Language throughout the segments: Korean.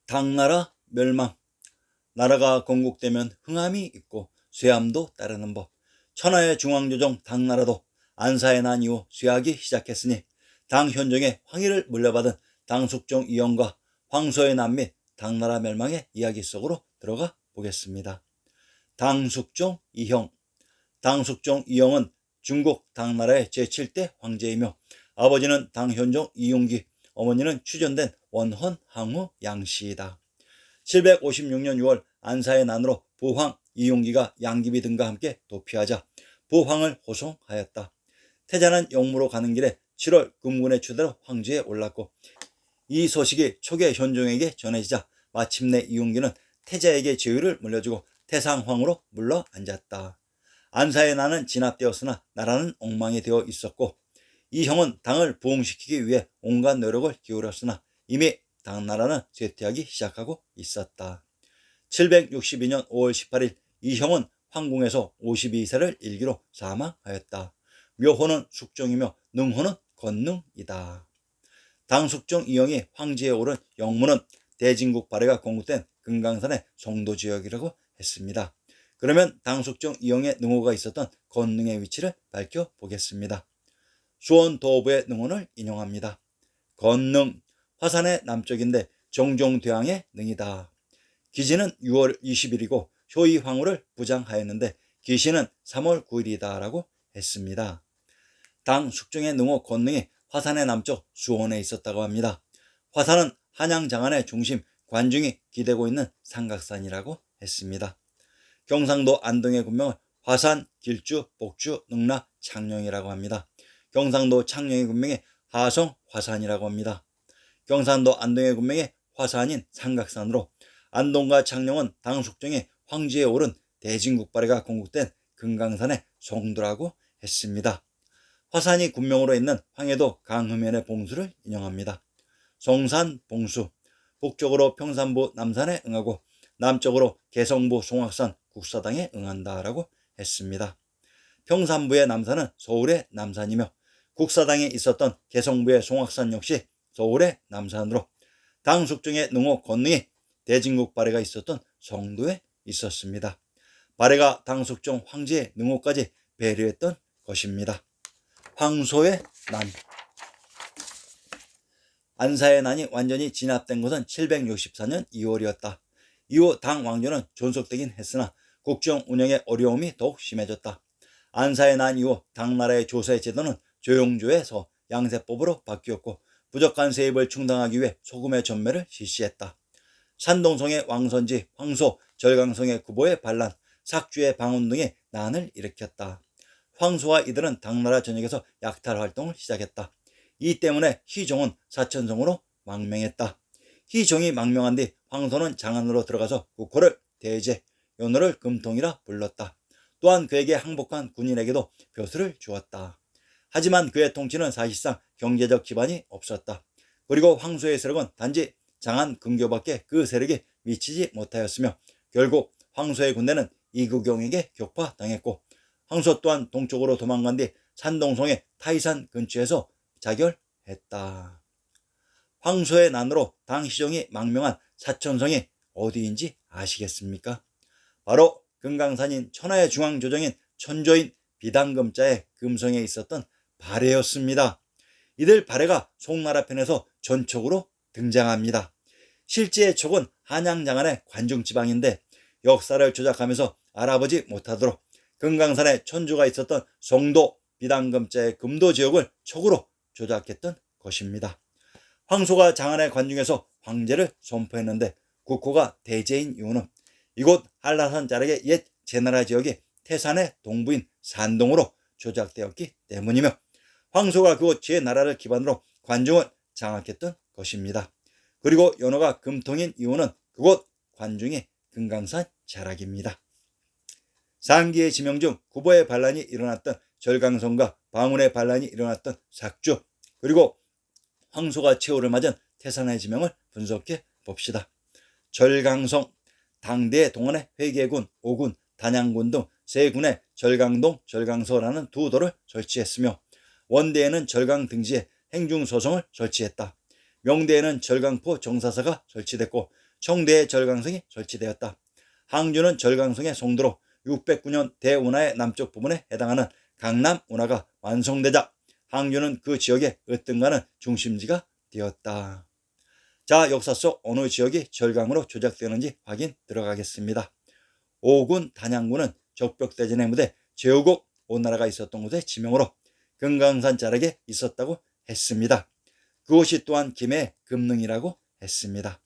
당나라 멸망. 나라가 건국되면 흥함이 있고 쇠함도 따르는 법. 천하의 중앙조정 당나라도 안사에 난 이후 쇠하기 시작했으니 당현종의 황위를 물려받은 당숙종 이영과 황소의 난 및 당나라 멸망의 이야기 속으로 들어가 보겠습니다. 당숙종 이형. 당숙종 이형은 중국 당나라의 제7대 황제이며 아버지는 당현종 이용기, 어머니는 추존된 원헌 항우 양씨이다. 756년 6월 안사의 난으로 부황 이용기가 양귀비 등과 함께 도피하자 부황을 호송하였다. 태자는 영무로 가는 길에 7월 금군의 추대로 황제에 올랐고, 이 소식이 초계 현종에게 전해지자 마침내 이용기는 태자에게 제위를 물려주고 태상황으로 물러앉았다. 안사의 난은 진압되었으나 나라는 엉망이 되어 있었고, 이 형은 당을 부흥시키기 위해 온갖 노력을 기울였으나 이미 당나라는 쇠퇴하기 시작하고 있었다. 762년 5월 18일 이 형은 황궁에서 52세를 일기로 사망하였다. 묘호는 숙종이며 능호는 건능이다. 당숙종 이형이 황제에 오른 영무는 대진국 발해가 건국된 금강산의 송도지역이라고 했습니다. 그러면 당숙종 이형의 능호가 있었던 건능의 위치를 밝혀보겠습니다. 수원도부의 능호를 인용합니다. 건능, 화산의 남쪽인데 정종대왕의 능이다. 기지는 6월 20일이고 효의황후를 부장하였는데 기시는 3월 9일이다 라고 했습니다. 당숙종의 능호 건능이 화산의 남쪽 수원에 있었다고 합니다. 화산은 한양 장안의 중심 관중이 기대고 있는 삼각산이라고 했습니다. 경상도 안동의 군명을 화산, 길주, 복주, 능라, 창녕이라고 합니다. 경상도 창녕의 군명이 하성, 화산이라고 합니다. 경상도 안동의 군명이 화산인 삼각산으로 안동과 창녕은 당숙종이 황제에 오른 대진국 발해가 건국된 금강산의 송도라고 했습니다. 화산이 군명으로 있는 황해도 강흠현의 봉수를 인용합니다. 송산 봉수, 북쪽으로 평산부 남산에 응하고 남쪽으로 개성부 송악산 국사당에 응한다라고 했습니다. 평산부의 남산은 서울의 남산이며 국사당에 있었던 개성부의 송악산 역시 서울의 남산으로 당숙종의 능호 건능이 대진국 발해가 있었던 송도에 있었습니다. 발해가 당숙종 황제의 능호까지 배려했던 것입니다. 황소의 난. 안사의 난이 완전히 진압된 것은 764년 2월이었다. 이후 당 왕조는 존속되긴 했으나 국정 운영의 어려움이 더욱 심해졌다. 안사의 난 이후 당나라의 조세 제도는 조용조에서 양세법으로 바뀌었고 부족한 세입을 충당하기 위해 소금의 전매를 실시했다. 산동성의 왕선지 황소, 절강성의 구보의 반란, 삭주의 방운 등의 난을 일으켰다. 황소와 이들은 당나라 전역에서 약탈 활동을 시작했다. 이 때문에 희종은 사천성으로 망명했다. 희종이 망명한 뒤 황소는 장안으로 들어가서 국호를 대제, 연호를 금통이라 불렀다. 또한 그에게 항복한 군인에게도 벼슬을 주었다. 하지만 그의 통치는 사실상 경제적 기반이 없었다. 그리고 황소의 세력은 단지 장안 근교밖에 그 세력이 미치지 못하였으며 결국 황소의 군대는 이구경에게 격파당했고 황소 또한 동쪽으로 도망간 뒤 산동성의 타이산 근처에서 자결했다. 황소의 난으로 당시종이 망명한 사천성이 어디인지 아시겠습니까? 바로 금강산인 천하의 중앙조정인 천조인 비당금자의 금성에 있었던 발해였습니다. 이들 발해가 송나라 편에서 전촉으로 등장합니다. 실제의 촉은 한양장안의 관중지방인데 역사를 조작하면서 알아보지 못하도록 금강산에 천주가 있었던 송도 비당금자의 금도 지역을 촉으로 조작했던 것입니다. 황소가 장안의 관중에서 황제를 선포했는데 국호가 대제인 이유는 이곳 한라산 자락의 옛 제나라 지역이 태산의 동부인 산동으로 조작되었기 때문이며 황소가 그곳 제나라를 기반으로 관중을 장악했던 것입니다. 그리고 연호가 금통인 이유는 그곳 관중이 금강산 자락입니다. 상기의 지명 중 구보의 반란이 일어났던 절강성과 방운의 반란이 일어났던 삭주, 그리고 황소가 최후를 맞은 태산의 지명을 분석해 봅시다. 절강성, 당대 동안의 회계군, 오군, 단양군 등 세 군에 절강동, 절강서라는 두 도를 설치했으며 원대에는 절강 등지에 행중소성을 설치했다. 명대에는 절강포 정사사가 설치됐고 청대의 절강성이 설치되었다. 항주는 절강성의 성도로 609년 대운하의 남쪽 부분에 해당하는 강남운하가 완성되자 항주는 그 지역의 으뜸가는 중심지가 되었다. 자, 역사 속 어느 지역이 절강으로 조작되는지 확인 들어가겠습니다. 오군 단양군은 적벽대전의 무대 제후곡 오나라가 있었던 곳의 지명으로 금강산 자락에 있었다고 했습니다. 그곳이 또한 김해의 금능이라고 했습니다.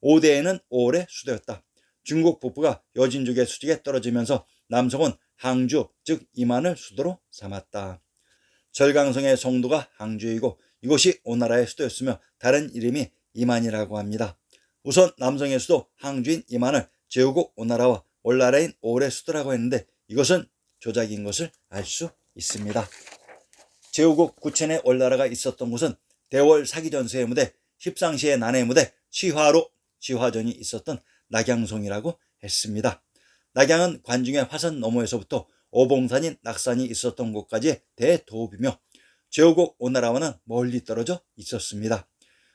오대에는 5월의 수도였다. 중국 북부가 여진족의 수직에 떨어지면서 남성은 항주 즉 임안을 수도로 삼았다. 절강성의 성도가 항주이고 이곳이 오나라의 수도였으며 다른 이름이 임안이라고 합니다. 우선 남성의 수도 항주인 임안을 제후국 오나라와 원나라인 5월의 수도라고 했는데 이것은 조작인 것을 알 수 있습니다. 제후국 구천의 원나라가 있었던 곳은 대월 사기전서의 무대, 십상시의 난의 무대, 시화로 지화전이 있었던 낙양성이라고 했습니다. 낙양은 관중의 화산 너머에서부터 오봉산인 낙산이 있었던 곳까지의 대도읍이며 제후국 오나라와는 멀리 떨어져 있었습니다.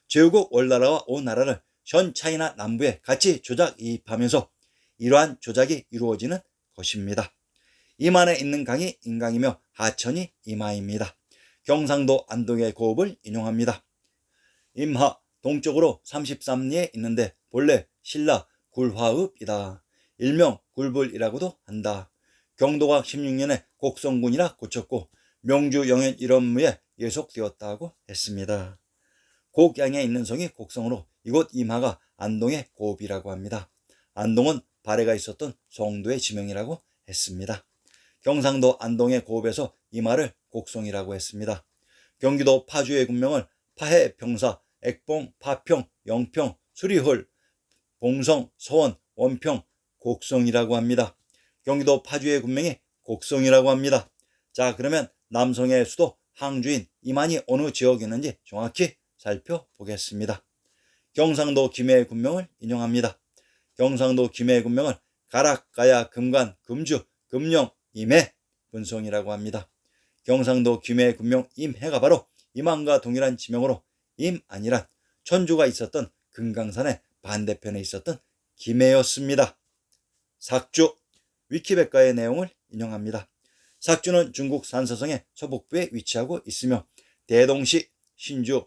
제후국 원나라와 오나라를 현 차이나 남부에 같이 조작 이입하면서 이러한 조작이 이루어지는 것입니다. 임안에 있는 강이 인강이며 하천이 임하입니다. 경상도 안동의 고읍을 인용합니다. 임하 동쪽으로 33리에 있는데 본래 신라 굴화읍이다. 일명 굴불이라고도 한다. 경도가 16년에 곡성군이라 고쳤고 명주 영현 일원무에 예속되었다고 했습니다. 곡양에 있는 성이 곡성으로 이곳 임하가 안동의 고읍이라고 합니다. 안동은 발해가 있었던 성도의 지명이라고 했습니다. 경상도 안동의 고읍에서 임하를 곡성이라고 했습니다. 경기도 파주의 군명을 파해, 평사, 액봉, 파평, 영평, 수리홀, 봉성, 서원, 원평, 곡성이라고 합니다. 경기도 파주의 군명이 곡성이라고 합니다. 자, 그러면 남성의 수도 항주인 임안이 어느 지역에 있는지 정확히 살펴보겠습니다. 경상도 김해의 군명을 인용합니다. 경상도 김해의 군명을 가락, 가야, 금관, 금주, 금령, 임해, 분성이라고 합니다. 경상도 김해의 군명 임해가 바로 임안과 동일한 지명으로 임안이란 천주가 있었던 금강산의 반대편에 있었던 김해였습니다. 삭주, 위키백과의 내용을 인용합니다. 삭주는 중국 산서성의 서북부에 위치하고 있으며 대동시, 신주,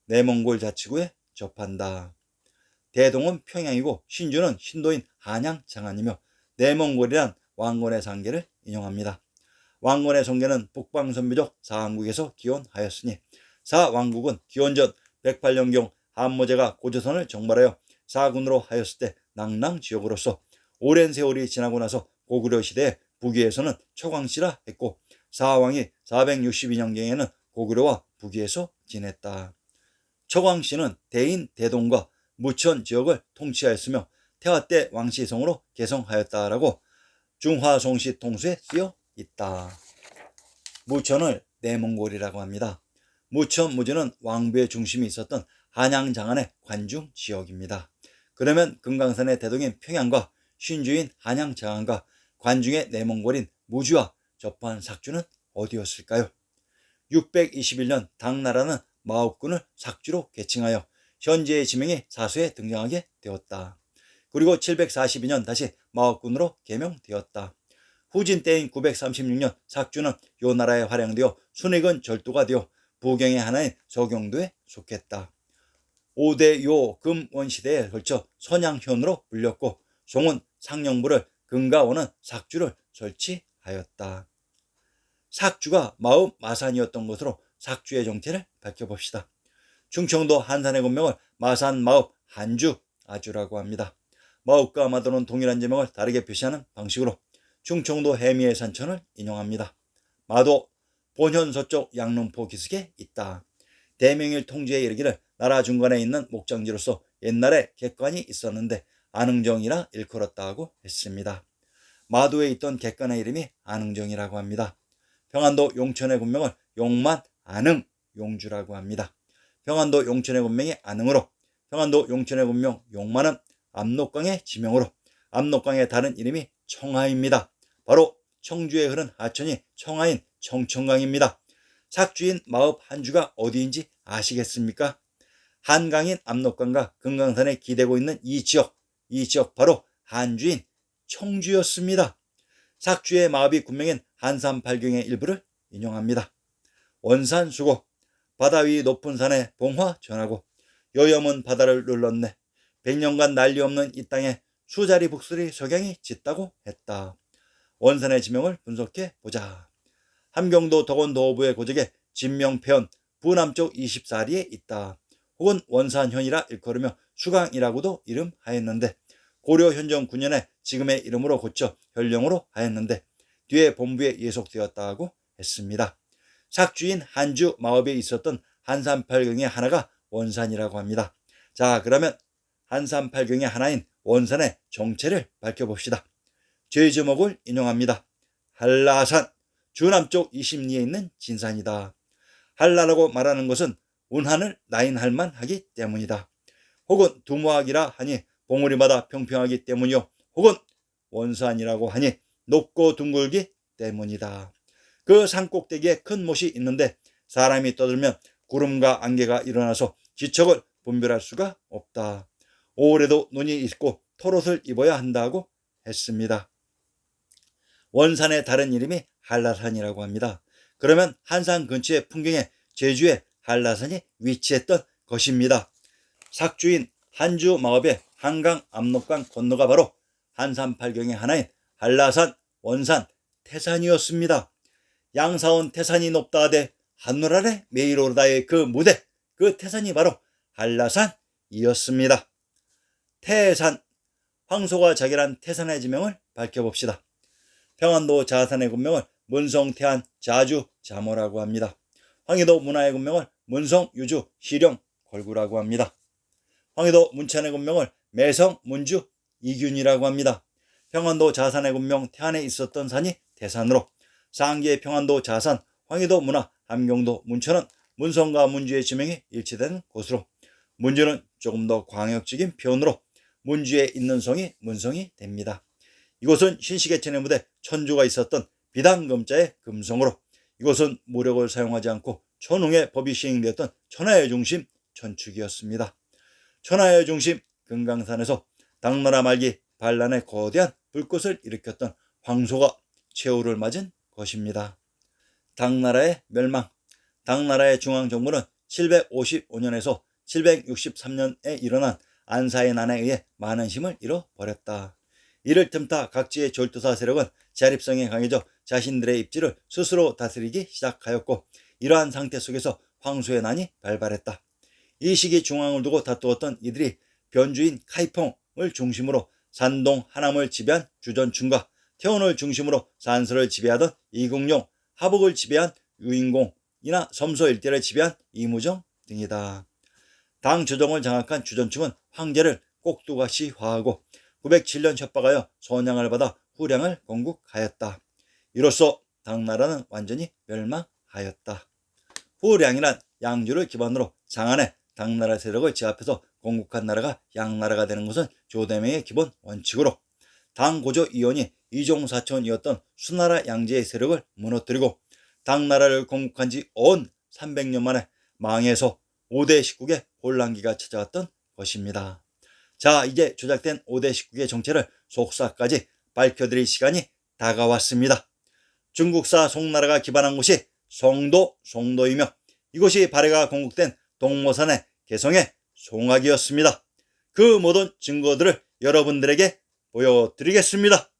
내몽골 자치구에 접한다. 대동은 평양이고 신주는 신도인 한양 장안이며 내몽골이란 왕건의 상계를 인용합니다. 왕건의 성계는 북방선비족 사왕국에서 기원하였으니 사왕국은 기원전 108년경 한모제가 고조선을 정벌하여 사군으로 하였을 때 낭랑지역으로서 오랜 세월이 지나고 나서 고구려 시대에 북위에서는 초광씨라 했고 사왕이 462년경에는 고구려와 북위에서 지냈다. 초광씨는 대인 대동과 무천 지역을 통치하였으며 태화 때 왕시성으로 개성하였다라고 중화송시 통수에 쓰여 있다. 무천을 내몽골이라고 합니다. 무천 무주는 왕부의 중심이 있었던 한양 장안의 관중 지역입니다. 그러면 금강산의 대동인 평양과 신주인 한양 장안과 관중의 내몽골인 무주와 접한 삭주는 어디였을까요? 621년 당나라는 마옥군을 삭주로 계칭하여 현재의 지명이 사서에 등장하게 되었다. 그리고 742년 다시 마옥군으로 개명되었다. 후진 때인 936년 삭주는 요 나라에 활용되어 순익은 절도가 되어 부경의 하나인 서경도에 속했다. 5대 요 금원 시대에 걸쳐 선양현으로 불렸고 송은 상령부를 금가원은 삭주를 설치하였다. 삭주가 마읍 마산이었던 것으로 삭주의 정체를 밝혀봅시다. 충청도 한산의 군명을 마산 마읍 한주 아주라고 합니다. 마읍과 마도는 동일한 지명을 다르게 표시하는 방식으로 충청도 해미의 산천을 인용합니다. 마도 본현 서쪽 양릉포 기슭에 있다. 대명일 통지에 이르기를 나라 중간에 있는 목장지로서 옛날에 객관이 있었는데 안흥정이라 일컬었다고 했습니다. 마도에 있던 객관의 이름이 안흥정이라고 합니다. 평안도 용천의 군명을 용만 안흥 용주라고 합니다. 평안도 용천의 군명이 안흥으로 평안도 용천의 군명 용만은 압록강의 지명으로 압록강의 다른 이름이 청하입니다. 바로 청주에 흐른 하천이 청하인 청천강입니다. 삭주인 마읍 한주가 어디인지 아시겠습니까? 한강인 압록강과 금강산에 기대고 있는 이 지역 바로 한주인 청주였습니다. 삭주의 마읍이 군명인 한산팔경의 일부를 인용합니다. 원산수고 바다 위 높은 산에 봉화 전하고 여염은 바다를 눌렀네. 100년간 난리 없는 이 땅에 수자리 북수리 석양이 짙다고 했다. 원산의 지명을 분석해 보자. 함경도 덕원도호부의 고적에 진명패연 부남쪽 24리에 있다. 혹은 원산현이라 일컬으며 수강이라고도 이름하였는데 고려 현종 9년에 지금의 이름으로 고쳐 현령으로 하였는데 뒤에 본부에 예속되었다고 했습니다. 삭주인 한주 마읍에 있었던 한산팔경의 하나가 원산이라고 합니다. 자, 그러면 한산팔경의 하나인 원산의 정체를 밝혀봅시다. 제주목을 인용합니다. 한라산, 주남쪽 20리에 있는 진산이다. 한라라고 말하는 것은 운하를 나인할 만하기 때문이다. 혹은 두무학이라 하니 봉우리마다 평평하기 때문이요. 혹은 원산이라고 하니 높고 둥글기 때문이다. 그 산꼭대기에 큰 못이 있는데 사람이 떠들면 구름과 안개가 일어나서 지척을 분별할 수가 없다. 올해도 눈이 있고 털옷을 입어야 한다고 했습니다. 원산의 다른 이름이 한라산이라고 합니다. 그러면 한산 근처의 풍경에 제주의 한라산이 위치했던 것입니다. 삭주인 한주 마읍의 한강 압록강 건너가 바로 한산팔경의 하나인 한라산, 원산, 태산이었습니다. 양사온 태산이 높다 하되 하늘 아래 매일 오르다의 그 무대, 그 태산이 바로 한라산이었습니다. 태산, 황소가 자결한 태산의 지명을 밝혀봅시다. 평안도 자산의 군명을 문성태안 자주 자모라고 합니다. 황해도 문화의 군명을 문성 유주 시령 걸구라고 합니다. 황해도 문천의 군명을 매성 문주 이균이라고 합니다. 평안도 자산의 군명 태안에 있었던 산이 태산으로 상계의 평안도 자산, 황해도 문화, 함경도 문천은 문성과 문주의 지명이 일치되는 곳으로 문주는 조금 더 광역적인 표현으로 문주에 있는 성이 문성이 됩니다. 이곳은 신시계천의 무대 천주가 있었던 비단금자의 금성으로 이곳은 무력을 사용하지 않고 천웅의 법이 시행되었던 천하의 중심 천축이었습니다. 천하의 중심 금강산에서 당나라 말기 반란의 거대한 불꽃을 일으켰던 황소가 최후를 맞은 것입니다. 당나라의 멸망. 당나라의 중앙정부는 755년에서 763년에 일어난 안사의 난에 의해 많은 힘을 잃어버렸다. 이를 틈타 각지의 졸도사 세력은 자립성이 강해져 자신들의 입지를 스스로 다스리기 시작하였고 이러한 상태 속에서 황소의 난이 발발했다. 이 시기 중앙을 두고 다투었던 이들이 변주인 카이퐁을 중심으로 산동 하남을 지배한 주전춘과 태원을 중심으로 산서를 지배하던 이국용, 하북을 지배한 유인공이나 섬서 일대를 지배한 이무정 등이다. 당 조정을 장악한 주전충은 황제를 꼭두가시화하고 907년 협박하여 선양을 받아 후량을 건국하였다. 이로써 당나라는 완전히 멸망하였다. 후량이란 양주를 기반으로 장안에 당나라 세력을 제압해서 건국한 나라가 양나라가 되는 것은 조대명의 기본 원칙으로 당고조 이원이 이종사촌이었던 수나라 양제의 세력을 무너뜨리고 당나라를 건국한 지 온 300년 만에 망해서 5대 19개 혼란기가 찾아왔던 것입니다. 자, 이제 조작된 5대 19개 정체를 속사까지 밝혀드릴 시간이 다가왔습니다. 중국사 송나라가 기반한 곳이 송도이며 이곳이 발해가 건국된 동모산의 개성의 송악이었습니다. 그 모든 증거들을 여러분들에게 보여드리겠습니다.